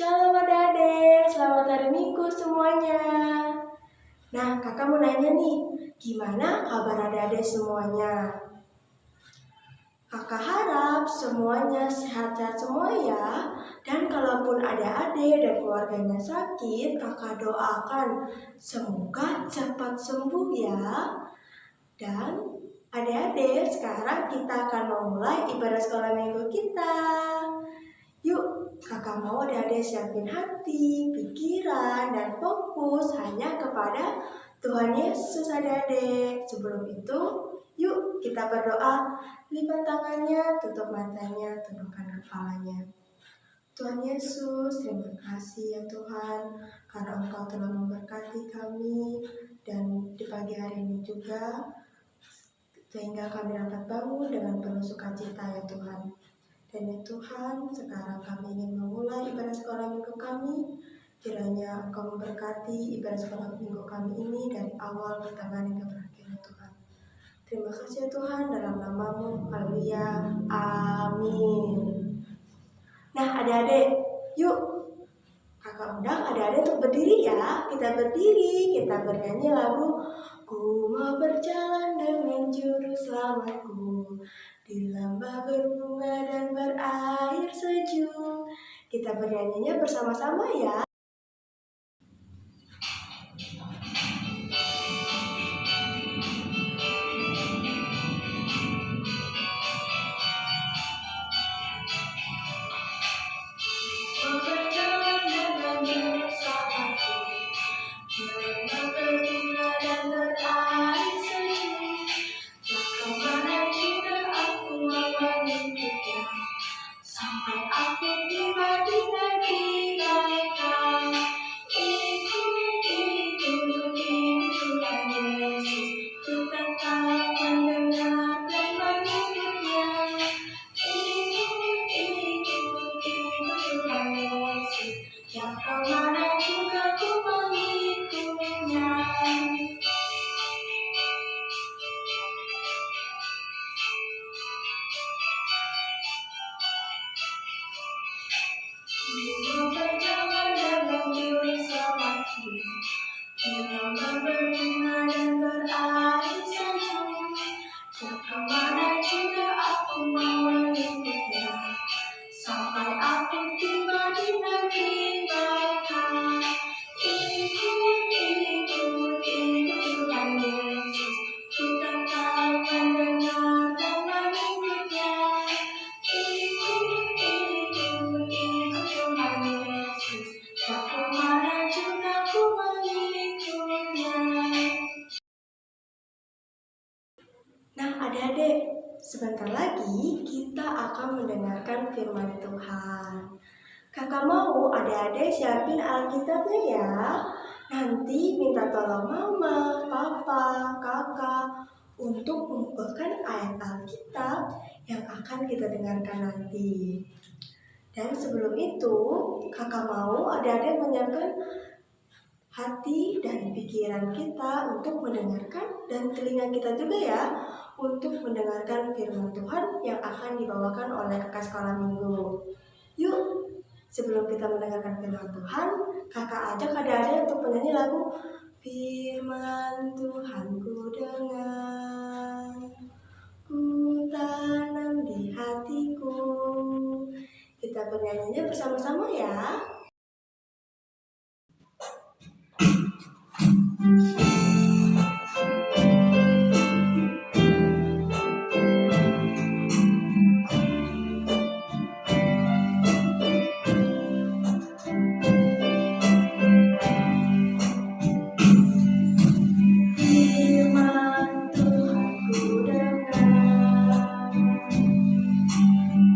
Shalom adik-adik, selamat hari Minggu semuanya. Nah, kakak mau nanya nih, gimana kabar adik-adik semuanya? Kakak harap semuanya sehat-sehat semua ya. Dan kalaupun adik-adik dan keluarganya sakit, kakak doakan semoga cepat sembuh ya. Dan adik-adik, sekarang kita akan memulai ibadah sekolah minggu kita. Yuk, kakak mau adik-adik siapin hati, pikiran, dan fokus hanya kepada Tuhan Yesus adik-adik. Sebelum itu, yuk kita berdoa. Lipat tangannya, tutup matanya, tundukkan kepalanya. Tuhan Yesus, terima kasih ya Tuhan, karena Engkau telah memberkati kami dan di pagi hari ini juga, sehingga kami dapat bangun dengan penuh sukacita ya Tuhan. Dan ya Tuhan, sekarang kami ingin memulai ibadah sekolah minggu kami. Kiranya Engkau memberkati ibadah sekolah minggu kami ini dari awal, pertengahan, hingga berakhir ya Tuhan. Terima kasih ya Tuhan, dalam nama-Mu. Haleluya. Amin. Nah adik-adik, yuk kakak undang adik-adik untuk berdiri ya. Kita berdiri, kita bernyanyi lagu Ku mau berjalan dengan juru selamatku di lembah berbunga dan berair sejuk. Kita bernyanyinya bersama-sama ya. Nah adik-adik, sebentar lagi kita akan mendengarkan firman Tuhan. Kakak mau adik-adik siapin Alkitabnya ya. Nanti minta tolong mama, papa, kakak untuk mengumpulkan ayat Alkitab yang akan kita dengarkan nanti. Dan sebelum itu, kakak mau adik-adik menyiapkan hati dan pikiran kita untuk mendengarkan dan telinga kita juga ya untuk mendengarkan firman Tuhan yang akan dibawakan oleh kakak sekolah minggu. Yuk, sebelum kita mendengarkan firman Tuhan, kakak ajak adik-adik untuk menyanyi lagu Firman Tuhan ku dengar, ku tanam di hatiku. Kita bernyanyinya bersama-sama ya.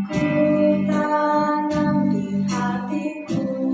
Ku tanam di hatiku.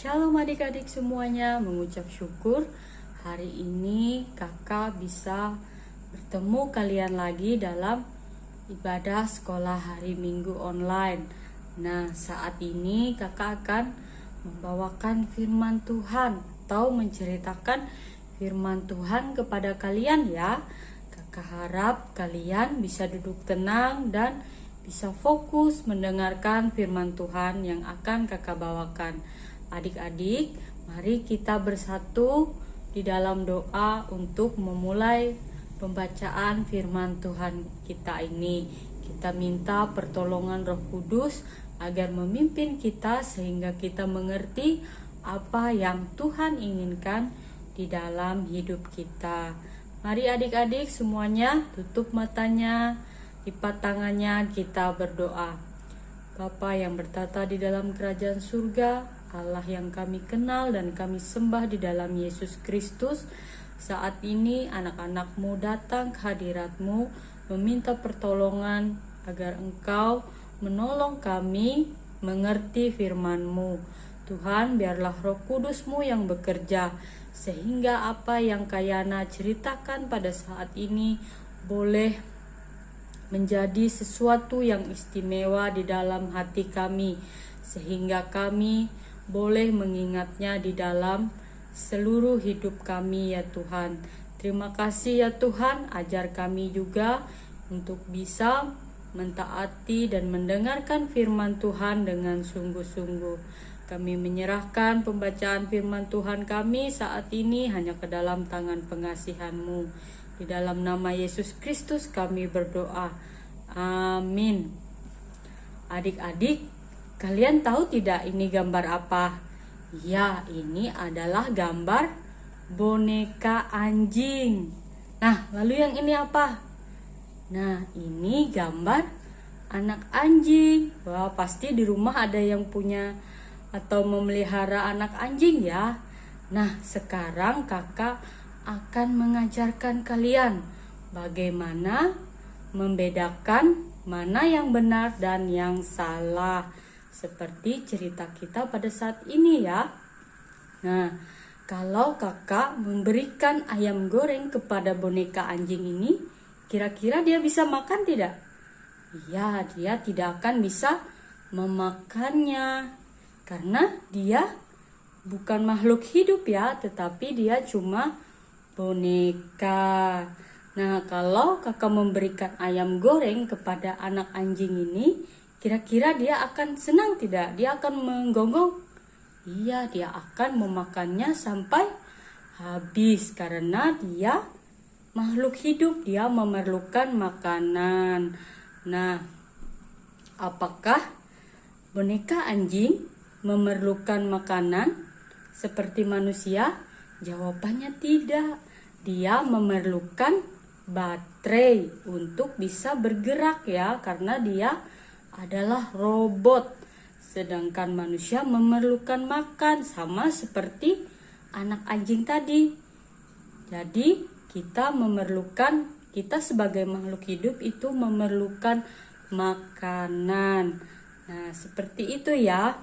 Shalom adik-adik semuanya, mengucap syukur hari ini kakak bisa bertemu kalian lagi dalam ibadah sekolah hari Minggu online. Nah, saat ini kakak akan membawakan firman Tuhan atau menceritakan firman Tuhan kepada kalian ya. Kakak harap kalian bisa duduk tenang dan bisa fokus mendengarkan firman Tuhan yang akan kakak bawakan. Adik-adik, mari kita bersatu di dalam doa untuk memulai pembacaan firman Tuhan kita ini. Kita minta pertolongan Roh Kudus agar memimpin kita sehingga kita mengerti apa yang Tuhan inginkan di dalam hidup kita. Mari adik-adik semuanya tutup matanya, lipat tangannya, kita berdoa. Bapa yang bertata di dalam kerajaan surga, Allah yang kami kenal dan kami sembah di dalam Yesus Kristus, saat ini anak-anak-Mu datang ke hadirat-Mu meminta pertolongan agar Engkau menolong kami mengerti firman-Mu. Tuhan, biarlah Roh Kudus-Mu yang bekerja sehingga apa yang Kayana ceritakan pada saat ini boleh menjadi sesuatu yang istimewa di dalam hati kami, sehingga kami boleh mengingatnya di dalam seluruh hidup kami ya Tuhan. Terima kasih ya Tuhan, ajar kami juga untuk bisa mentaati dan mendengarkan firman Tuhan dengan sungguh-sungguh. Kami menyerahkan pembacaan firman Tuhan kami saat ini hanya ke dalam tangan pengasihan-Mu. Di dalam nama Yesus Kristus kami berdoa. Amin. Adik-adik, kalian tahu tidak ini gambar apa? Ya, ini adalah gambar boneka anjing. Nah, lalu yang ini apa? Nah, ini gambar anak anjing. Wah, pasti di rumah ada yang punya atau memelihara anak anjing ya. Nah, sekarang kakak akan mengajarkan kalian bagaimana membedakan mana yang benar dan yang salah. Seperti cerita kita pada saat ini ya. Nah, kalau kakak memberikan ayam goreng kepada boneka anjing ini, kira-kira dia bisa makan tidak? Ya, dia tidak akan bisa memakannya. Karena dia bukan makhluk hidup ya, tetapi dia cuma boneka. Nah, kalau kakak memberikan ayam goreng kepada anak anjing ini, kira-kira dia akan senang tidak? Dia akan menggonggong? Iya, dia akan memakannya sampai habis karena dia makhluk hidup, dia memerlukan makanan. Nah, apakah boneka anjing memerlukan makanan seperti manusia? Jawabannya tidak. Dia memerlukan baterai untuk bisa bergerak ya, karena dia adalah robot. Sedangkan manusia memerlukan makan sama seperti anak anjing tadi. Jadi kita sebagai makhluk hidup itu memerlukan makanan. Nah, seperti itu ya.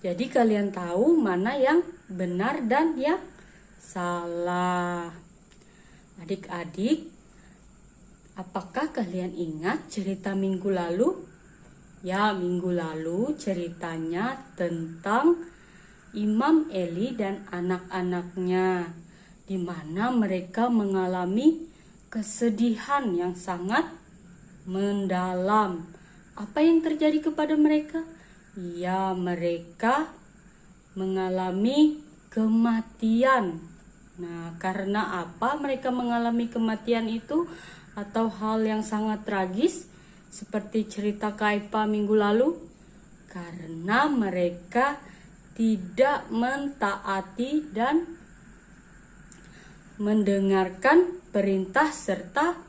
Jadi kalian tahu mana yang benar dan yang salah. Adik-adik, apakah kalian ingat cerita minggu lalu? Ya, minggu lalu ceritanya tentang Imam Eli dan anak-anaknya, di mana mereka mengalami kesedihan yang sangat mendalam. Apa yang terjadi kepada mereka? Ya, mereka mengalami kematian. Nah, karena apa mereka mengalami kematian itu atau hal yang sangat tragis seperti cerita Kaipa minggu lalu? Karena mereka tidak mentaati dan mendengarkan perintah serta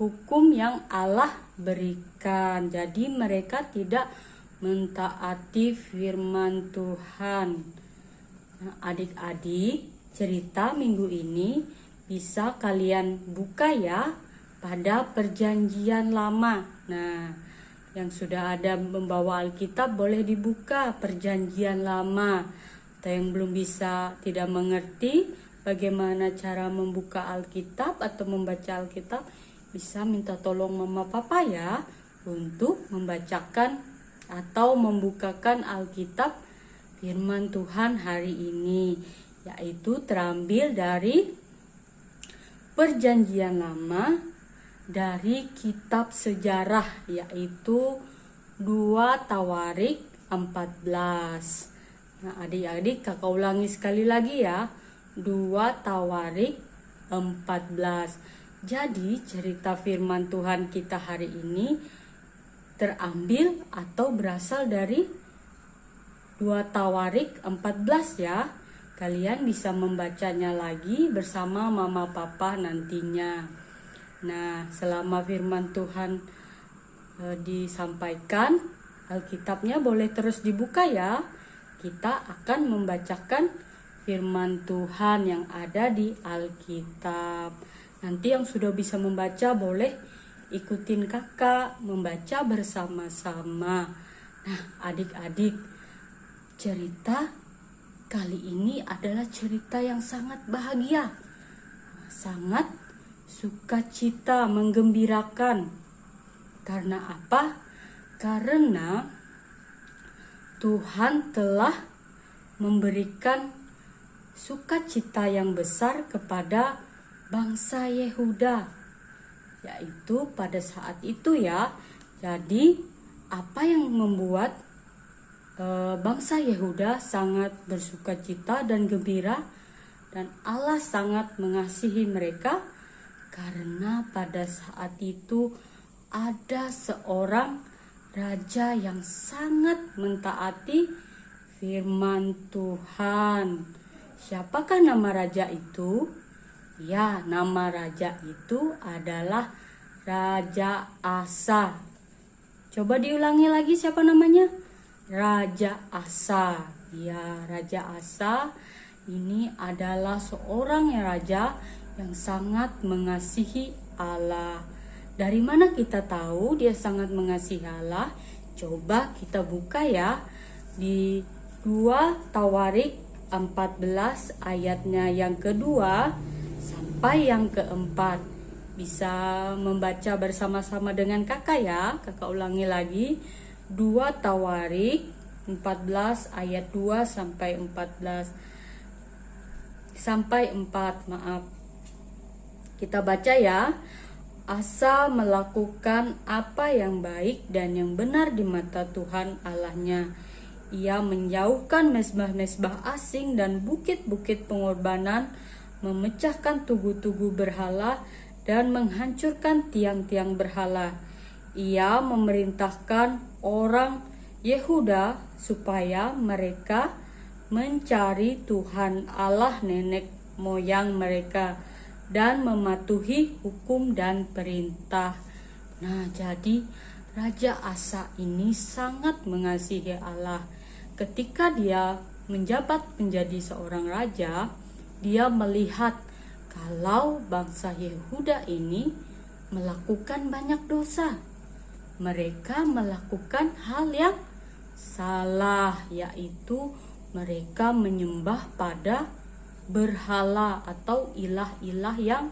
hukum yang Allah berikan. Jadi mereka tidak mentaati firman Tuhan. Nah, adik-adik, cerita minggu ini bisa kalian buka ya pada Perjanjian Lama. Nah, Yang sudah ada membawa Alkitab boleh dibuka Perjanjian Lama. Atau yang belum bisa, tidak mengerti bagaimana cara membuka Alkitab atau membaca Alkitab, bisa minta tolong mama papa ya untuk membacakan atau membukakan Alkitab firman Tuhan hari ini, yaitu terambil dari Perjanjian Lama dari kitab sejarah, yaitu 2 Tawarik 14. Nah, adik-adik kakak ulangi sekali lagi ya. 2 Tawarik 14. Jadi cerita firman Tuhan kita hari ini terambil atau berasal dari 2 Tawarik 14 ya. Kalian bisa membacanya lagi bersama mama papa nantinya. Nah, selama firman Tuhan disampaikan, Alkitabnya boleh terus dibuka ya. Kita akan membacakan firman Tuhan yang ada di Alkitab. Nanti yang sudah bisa membaca boleh ikutin kakak membaca bersama-sama. Nah, adik-adik, cerita kali ini adalah cerita yang sangat bahagia, sangat sukacita, menggembirakan. Karena apa? Karena Tuhan telah memberikan sukacita yang besar kepada bangsa Yehuda, yaitu pada saat itu ya. Jadi apa yang membuat bangsa Yehuda sangat bersukacita dan gembira, dan Allah sangat mengasihi mereka? Karena pada saat itu ada seorang raja yang sangat mentaati firman Tuhan. Siapakah nama raja itu? Ya, nama raja itu adalah Raja Asa. Coba diulangi lagi, siapa namanya? Raja Asa. Ya, Raja Asa ini adalah seorang raja yang sangat mengasihi Allah. Dari mana kita tahu dia sangat mengasihi Allah? Coba kita buka ya di 2 Tawarik 14 ayatnya yang kedua sampai yang keempat. Bisa membaca bersama-sama dengan kakak ya. Kakak ulangi lagi. 2 Tawarik 14 ayat 2 sampai 14. Sampai 4, maaf. Kita baca ya. Asa melakukan apa yang baik dan yang benar di mata Tuhan Allahnya. Ia menjauhkan mezbah-mezbah asing dan bukit-bukit pengorbanan, memecahkan tugu-tugu berhala dan menghancurkan tiang-tiang berhala. Ia memerintahkan orang Yehuda supaya mereka mencari Tuhan Allah nenek moyang mereka dan mematuhi hukum dan perintah. Nah, jadi Raja Asa ini sangat mengasihi Allah. Ketika dia menjabat menjadi seorang raja, dia melihat kalau bangsa Yehuda ini melakukan banyak dosa. Mereka melakukan hal yang salah, yaitu mereka menyembah pada berhala atau ilah-ilah yang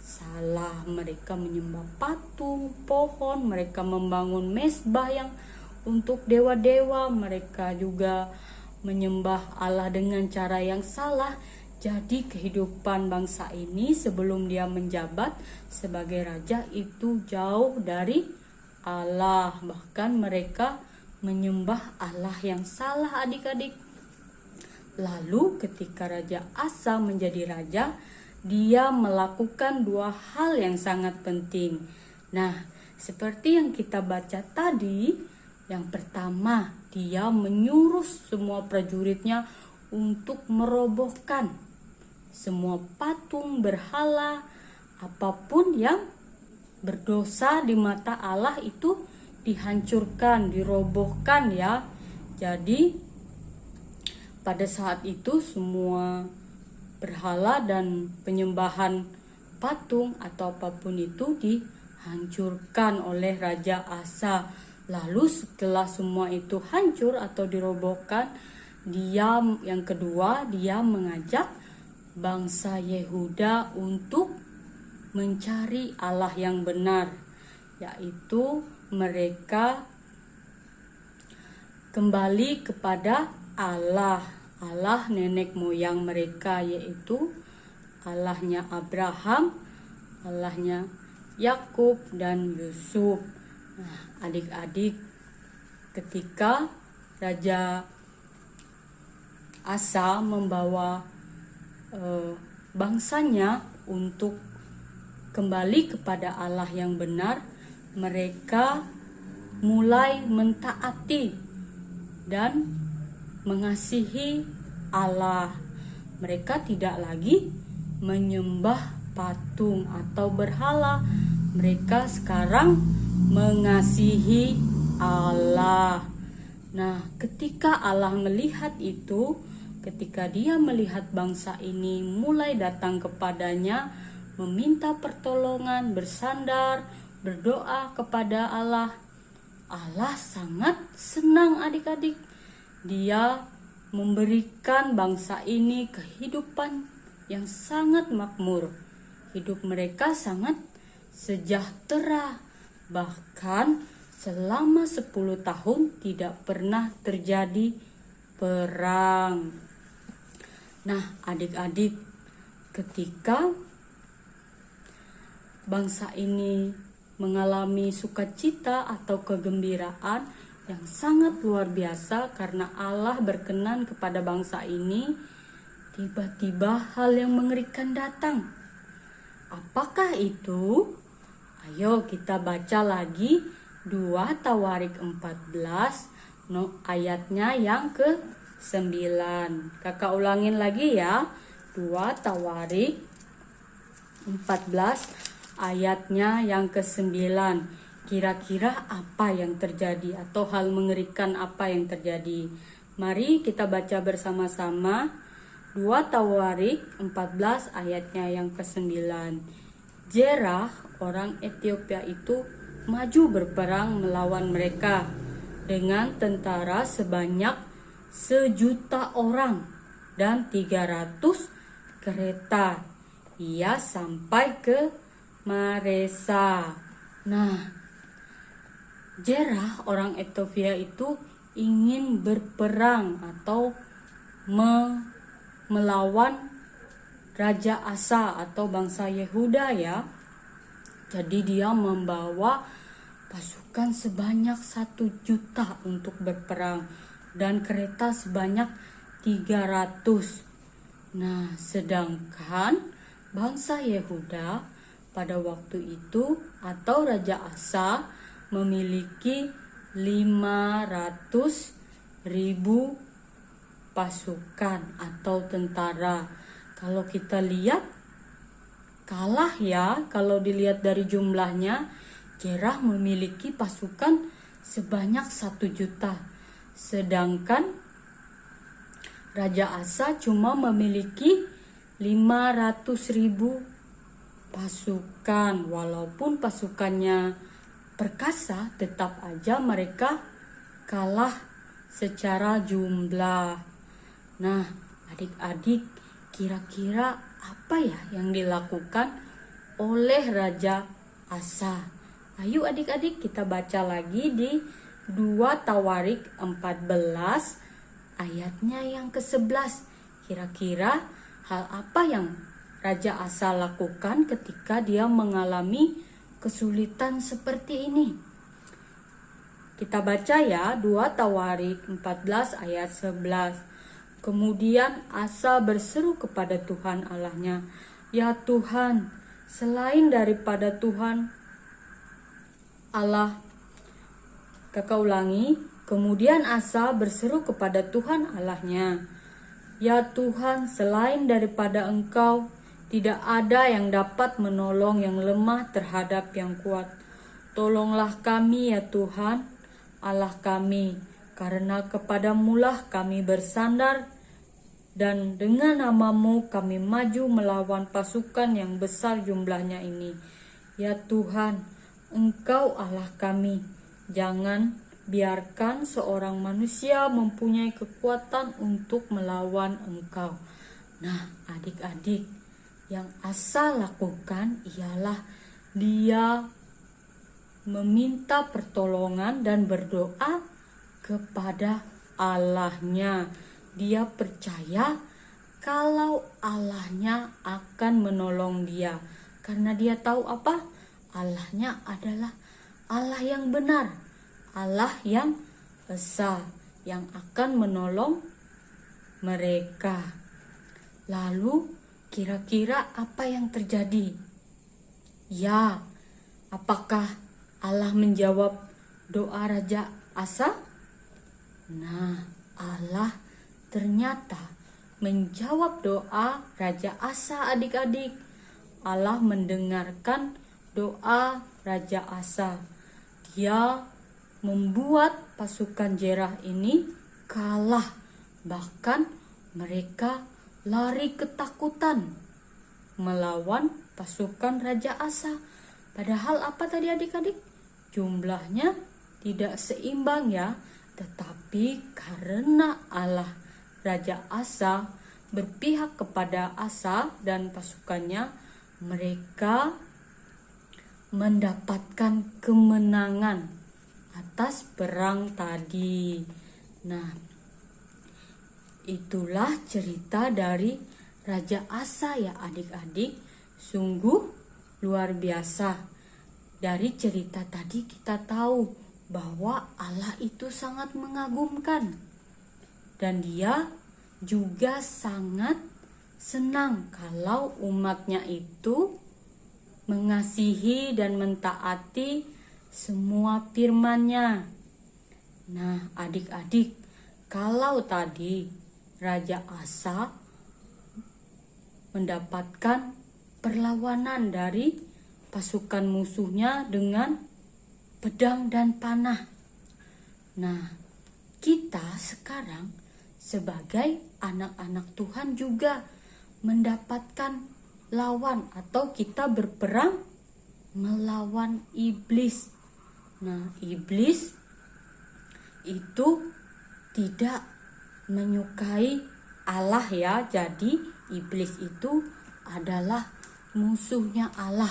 salah. Mereka menyembah patung, pohon, mereka membangun mezbah yang untuk dewa-dewa, mereka juga menyembah Allah dengan cara yang salah. Jadi kehidupan bangsa ini sebelum dia menjabat sebagai raja itu jauh dari Allah. Bahkan mereka menyembah Allah yang salah, adik-adik. Lalu ketika Raja Asa menjadi raja, dia melakukan 2 hal yang sangat penting. Nah, seperti yang kita baca tadi, yang pertama, dia menyuruh semua prajuritnya untuk merobohkan semua patung berhala, apapun yang berdosa di mata Allah itu dihancurkan, dirobohkan ya. Jadi pada saat itu semua berhala dan penyembahan patung atau apapun itu dihancurkan oleh Raja Asa. Lalu setelah semua itu hancur atau dirobohkan, yang kedua dia mengajak bangsa Yehuda untuk mencari Allah yang benar, yaitu mereka kembali kepada Allah nenek moyang mereka, yaitu Allahnya Abraham, Allahnya Yakub dan Yusuf. Nah, adik-adik, ketika Raja Asa membawa bangsanya untuk kembali kepada Allah yang benar, mereka mulai mentaati dan mengasihi Allah. Mereka tidak lagi menyembah patung atau berhala. Mereka sekarang mengasihi Allah. Nah, ketika Allah melihat itu, ketika dia melihat bangsa ini mulai datang kepadanya, meminta pertolongan, bersandar, berdoa kepada Allah, Allah sangat senang adik-adik. Dia memberikan bangsa ini kehidupan yang sangat makmur. Hidup mereka sangat sejahtera. Bahkan selama 10 tahun tidak pernah terjadi perang. Nah, adik-adik, ketika bangsa ini mengalami sukacita atau kegembiraan yang sangat luar biasa karena Allah berkenan kepada bangsa ini, tiba-tiba hal yang mengerikan datang. Apakah itu? Ayo kita baca lagi 2 Tawarik 14 ayatnya yang ke-9. Kakak ulangin lagi ya. 2 Tawarik 14 ayatnya yang ke-9. Kira-kira apa yang terjadi atau hal mengerikan apa yang terjadi? Mari kita baca bersama-sama 2 Tawarik 14 ayatnya yang ke-9. Zerah orang Ethiopia itu maju berperang melawan mereka dengan tentara sebanyak 1.000.000 orang dan 300 kereta. Ia sampai ke Maresa. Nah, Zerah orang Ethiopia itu ingin berperang atau melawan Raja Asa atau bangsa Yehuda ya. Jadi dia membawa pasukan sebanyak 1.000.000 untuk berperang dan kereta sebanyak 300. Nah, sedangkan bangsa Yehuda pada waktu itu atau Raja Asa memiliki 500.000 pasukan atau tentara. Kalau kita lihat kalah ya, kalau dilihat dari jumlahnya, Zerah memiliki pasukan sebanyak 1.000.000. Sedangkan Raja Asa cuma memiliki 500.000 pasukan. Walaupun pasukannya perkasa, tetap aja mereka kalah secara jumlah. Nah, adik-adik, kira-kira apa ya yang dilakukan oleh Raja Asa? Ayo adik-adik kita baca lagi di 2 Tawarik 14 ayatnya yang ke-11. Kira-kira hal apa yang Raja Asa lakukan ketika dia mengalami kesulitan seperti ini? Kita baca ya 2 Tawarik 14 ayat 11. Kemudian Asa berseru kepada Tuhan Allahnya, "Ya Tuhan, selain daripada Tuhan Allah." Kakak ulangi. Kemudian Asa berseru kepada Tuhan Allahnya, "Ya Tuhan, selain daripada Engkau, tidak ada yang dapat menolong yang lemah terhadap yang kuat. Tolonglah kami ya Tuhan, Allah kami, karena kepadamulah kami bersandar, dan dengan namamu kami maju melawan pasukan yang besar jumlahnya ini. Ya Tuhan, Engkau Allah kami, Jangan biarkan seorang manusia mempunyai kekuatan untuk melawan engkau. Nah, adik-adik, yang Asa lakukan ialah dia meminta pertolongan dan berdoa kepada Allahnya. Dia percaya kalau Allahnya akan menolong dia, karena dia tahu apa? Allahnya adalah Allah yang benar, Allah yang esa, yang akan menolong mereka. Lalu kira-kira apa yang terjadi? Ya, apakah Allah menjawab doa Raja Asa? Nah, Allah ternyata menjawab doa Raja Asa, adik-adik. Allah mendengarkan doa Raja Asa. Dia membuat pasukan Zerah ini kalah. Bahkan mereka lari ketakutan melawan pasukan Raja Asa. Padahal apa tadi adik-adik? Jumlahnya tidak seimbang ya. Tetapi karena Allah Raja Asa berpihak kepada Asa dan pasukannya, mereka mendapatkan kemenangan atas perang tadi. Nah, itulah cerita dari Raja Asa ya adik-adik. Sungguh luar biasa. Dari cerita tadi kita tahu bahwa Allah itu sangat mengagumkan. Dan dia juga sangat senang kalau umatnya itu mengasihi dan mentaati semua firman-Nya. Nah, adik-adik, kalau tadi Raja Asa mendapatkan perlawanan dari pasukan musuhnya dengan pedang dan panah. Nah, kita sekarang sebagai anak-anak Tuhan juga mendapatkan lawan atau kita berperang melawan iblis. Nah, iblis itu tidak menyukai Allah ya. Jadi iblis itu adalah musuhnya Allah.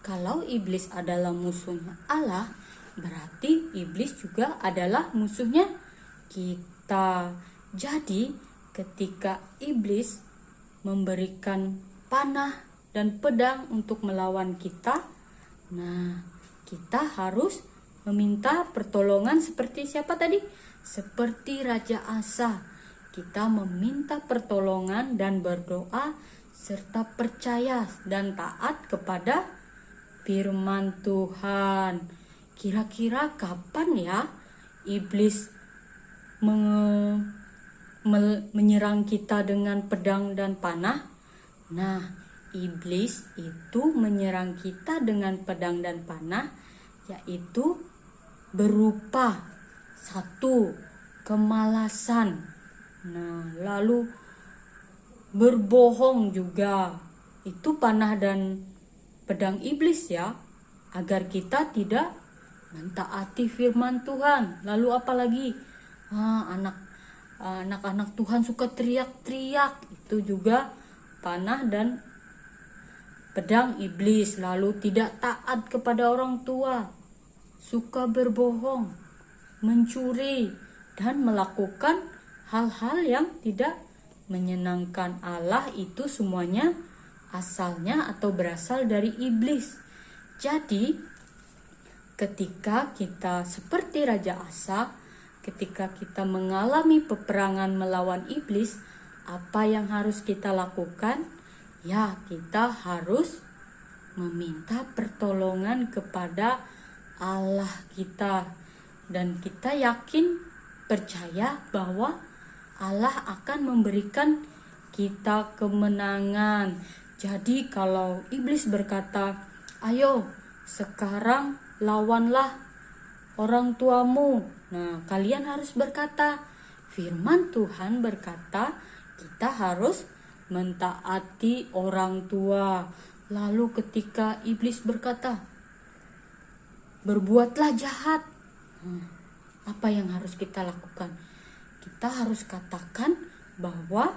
Kalau iblis adalah musuhnya Allah, berarti iblis juga adalah musuhnya kita. Jadi ketika iblis memberikan panah dan pedang untuk melawan kita, nah kita harus meminta pertolongan seperti siapa tadi? Seperti Raja Asa. Kita meminta pertolongan dan berdoa serta percaya dan taat kepada firman Tuhan. Kira-kira kapan ya iblis menyerang kita dengan pedang dan panah? Nah, iblis itu menyerang kita dengan pedang dan panah, yaitu berupa satu, kemalasan. Nah, lalu berbohong juga. Itu panah dan pedang iblis ya, agar kita tidak mentaati firman Tuhan. Lalu apalagi anak-anak Tuhan suka teriak-teriak, itu juga panah dan pedang iblis. Lalu tidak taat kepada orang tua, suka berbohong, mencuri, dan melakukan hal-hal yang tidak menyenangkan Allah. Itu semuanya asalnya atau berasal dari iblis. Jadi ketika kita seperti Raja Asa, ketika kita mengalami peperangan melawan iblis, apa yang harus kita lakukan? Ya, kita harus meminta pertolongan kepada Allah kita. Dan kita yakin, percaya bahwa Allah akan memberikan kita kemenangan. Jadi kalau iblis berkata, ayo sekarang lawanlah orang tuamu. Nah, kalian harus berkata, firman Tuhan berkata, kita harus mentaati orang tua. Lalu ketika iblis berkata, berbuatlah jahat. Apa yang harus kita lakukan? Kita harus katakan bahwa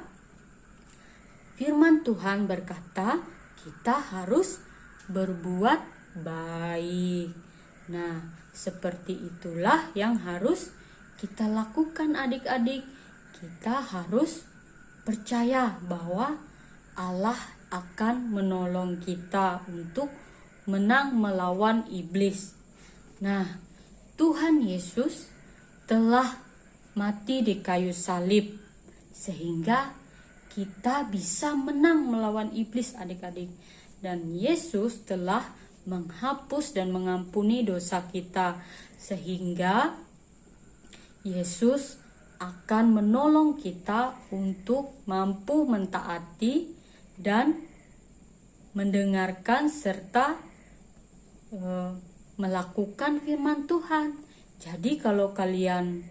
firman Tuhan berkata kita harus berbuat baik. Nah, seperti itulah yang harus kita lakukan adik-adik. Kita harus percaya bahwa Allah akan menolong kita untuk menang melawan iblis. Nah, Tuhan Yesus telah mati di kayu salib sehingga kita bisa menang melawan iblis adik-adik. Dan Yesus telah menghapus dan mengampuni dosa kita sehingga Yesus akan menolong kita untuk mampu mentaati dan mendengarkan serta melakukan firman Tuhan. Jadi kalau kalian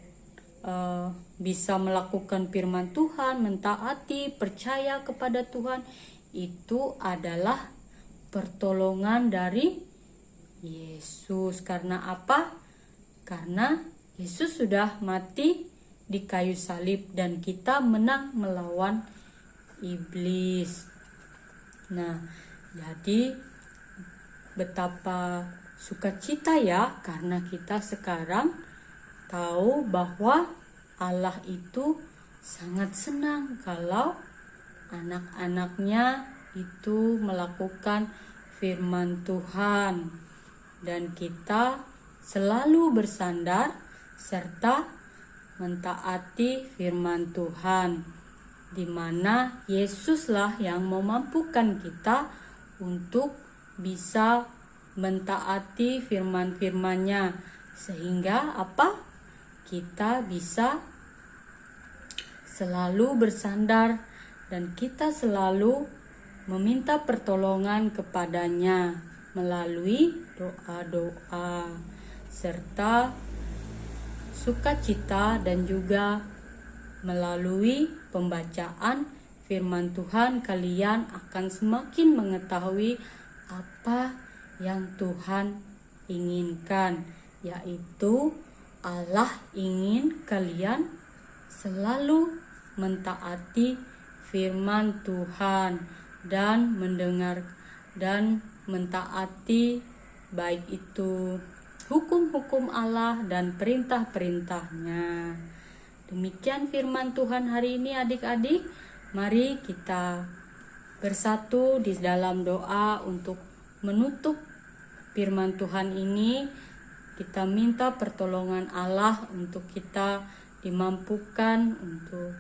bisa melakukan firman Tuhan, mentaati, percaya kepada Tuhan, itu adalah pertolongan dari Yesus. Karena apa? Karena Yesus sudah mati di kayu salib dan kita menang melawan iblis. Nah, jadi betapa sukacita ya, karena kita sekarang tahu bahwa Allah itu sangat senang kalau anak-anaknya itu melakukan firman Tuhan, dan kita selalu bersandar serta mentaati firman Tuhan, di mana Yesuslah yang memampukan kita untuk bisa mentaati firman-firman-Nya, sehingga apa? Kita bisa selalu bersandar dan kita selalu meminta pertolongan kepadanya melalui doa-doa serta sukacita, dan juga melalui pembacaan firman Tuhan kalian akan semakin mengetahui apa yang Tuhan inginkan, yaitu Allah ingin kalian selalu mentaati firman Tuhan dan mendengar dan mentaati baik itu hukum-hukum Allah dan perintah-perintahnya. Demikian firman Tuhan hari ini adik-adik. Mari kita bersatu di dalam doa untuk menutup firman Tuhan ini. Kita minta pertolongan Allah untuk kita dimampukan untuk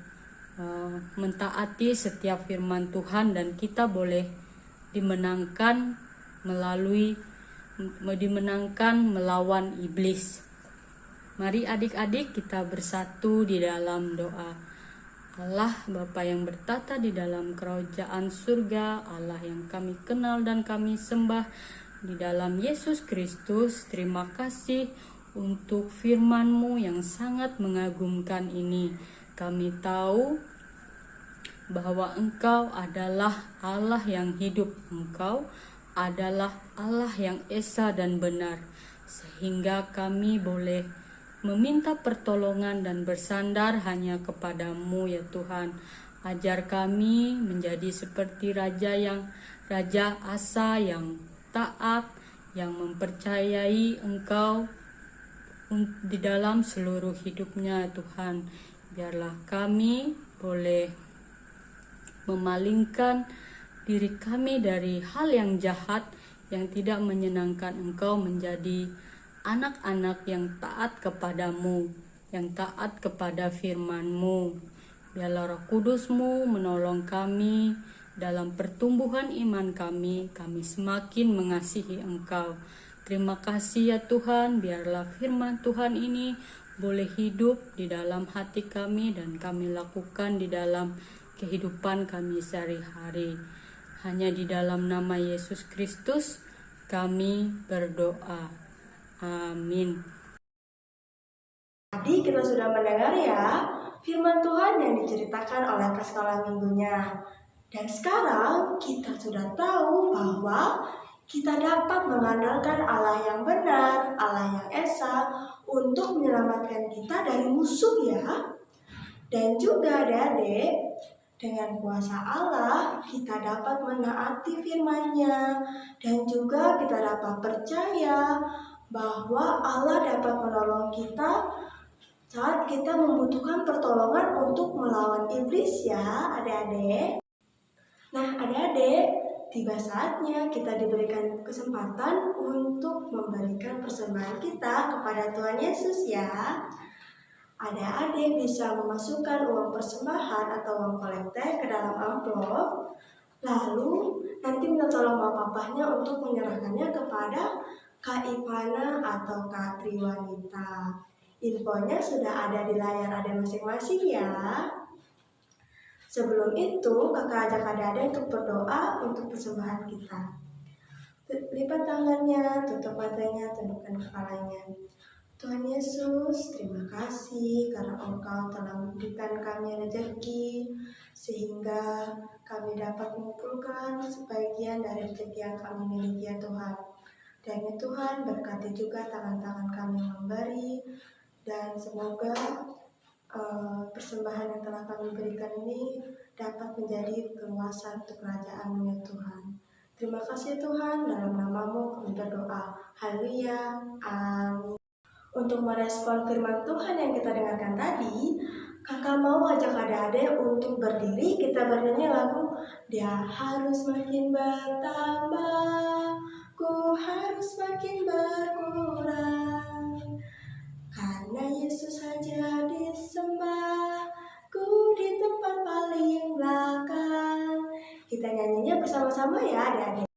mentaati setiap firman Tuhan, dan kita boleh dimenangkan melawan iblis. Mari adik-adik kita bersatu di dalam doa. Allah Bapa yang bertata di dalam kerajaan surga, Allah yang kami kenal dan kami sembah, di dalam Yesus Kristus, terima kasih untuk firman-Mu yang sangat mengagumkan ini. Kami tahu bahwa Engkau adalah Allah yang hidup, Engkau adalah Allah yang esa dan benar, sehingga kami boleh meminta pertolongan dan bersandar hanya kepadamu ya Tuhan. Ajar kami menjadi seperti Raja Asa yang taat, yang mempercayai Engkau di dalam seluruh hidupnya Tuhan. Biarlah kami boleh memalingkan diri kami dari hal yang jahat yang tidak menyenangkan Engkau, menjadi anak-anak yang taat kepadamu, yang taat kepada firman-Mu. Biarlah Roh Kudus-Mu menolong kami dalam pertumbuhan iman kami semakin mengasihi Engkau. Terima kasih ya Tuhan, biarlah firman Tuhan ini boleh hidup di dalam hati kami dan kami lakukan di dalam kehidupan kami sehari-hari. Hanya di dalam nama Yesus Kristus kami berdoa. Amin. Tadi kita sudah mendengar ya firman Tuhan yang diceritakan oleh sekolah minggunya. Dan sekarang kita sudah tahu bahwa kita dapat mengandalkan Allah yang benar, Allah yang esa, untuk menyelamatkan kita dari musuh ya. Dan juga adik-adik, dengan kuasa Allah kita dapat menaati firman-Nya dan juga kita dapat percaya bahwa Allah dapat menolong kita saat kita membutuhkan pertolongan untuk melawan iblis ya adik-adik. Nah adik-adik, tiba saatnya kita diberikan kesempatan untuk memberikan persembahan kita kepada Tuhan Yesus ya. Adik-adik bisa memasukkan uang persembahan atau uang kolekte ke dalam amplop, lalu nanti minta tolong mama papahnya untuk menyerahkannya kepada Kak Ivana atau Kak Triwanita. Infonya sudah ada di layar adik masing-masing ya. Sebelum itu, kakak ajak adik-adik untuk berdoa untuk persembahan kita. Lipat tangannya, tutup matanya, tundukkan kepalanya. Tuhan Yesus, terima kasih karena Engkau telah memberikan kami rezeki sehingga kami dapat mengumpulkan sebagian dari rezeki yang kami miliki ya Tuhan. Dan ya Tuhan, berkati juga tangan-tangan kami memberi dan semoga persembahan yang telah kami berikan ini dapat menjadi keluasan untuk kerajaan-Mu ya Tuhan. Terima kasih Tuhan, dalam nama-Mu kami berdoa. Haleluya, amin. Untuk merespon firman Tuhan yang kita dengarkan tadi, kakak mau ajak adik-adik untuk berdiri, kita bernyanyi lagu Dia harus makin bertambah, ku harus makin berkurang, karena Yesus saja disembah, ku di tempat paling belakang. Kita nyanyinya bersama-sama ya adik-adik.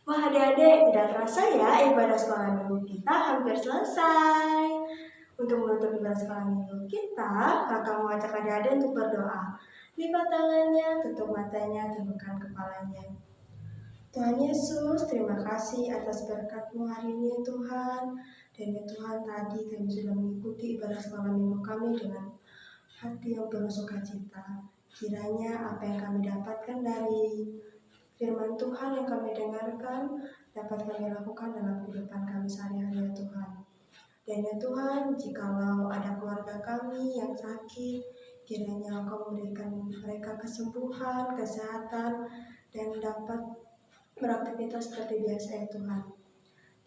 Wah adik-adik, tidak terasa ya ibadah sekolah minggu kita hampir selesai. Untuk menutup ibadah sekolah minggu kita, kakak mau ajak adik-adik untuk berdoa. Lipat tangannya, tutup matanya, tundukkan kepalanya. Tuhan Yesus, terima kasih atas berkat-Mu hari ini Tuhan. Dan ya Tuhan, tadi kami sudah mengikuti ibadah sekolah minggu kami dengan hati yang penuh sukacita. Kiranya apa yang kami dapatkan dari firman Tuhan yang kami dengarkan dapat kami lakukan dalam kehidupan kami sehari-hari ya Tuhan. Dan ya Tuhan, jikalau ada keluarga kami yang sakit, kiranya Engkau memberikan mereka kesembuhan, kesehatan, dan dapat beraktivitas seperti biasa ya Tuhan.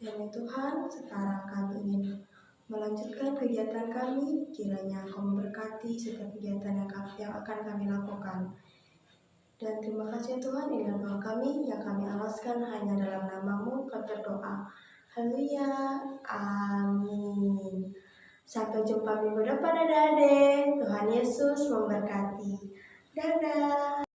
Dan ya Tuhan, sekarang kami ingin melanjutkan kegiatan kami, kiranya Engkau memberkati setiap kegiatan yang akan kami lakukan. Dan terima kasih Tuhan, inilah doa kami yang kami alaskan hanya dalam nama-Mu kami berdoa. Haleluya. Amin. Sampai jumpa minggu depan adik-adik. Tuhan Yesus memberkati. Dadah.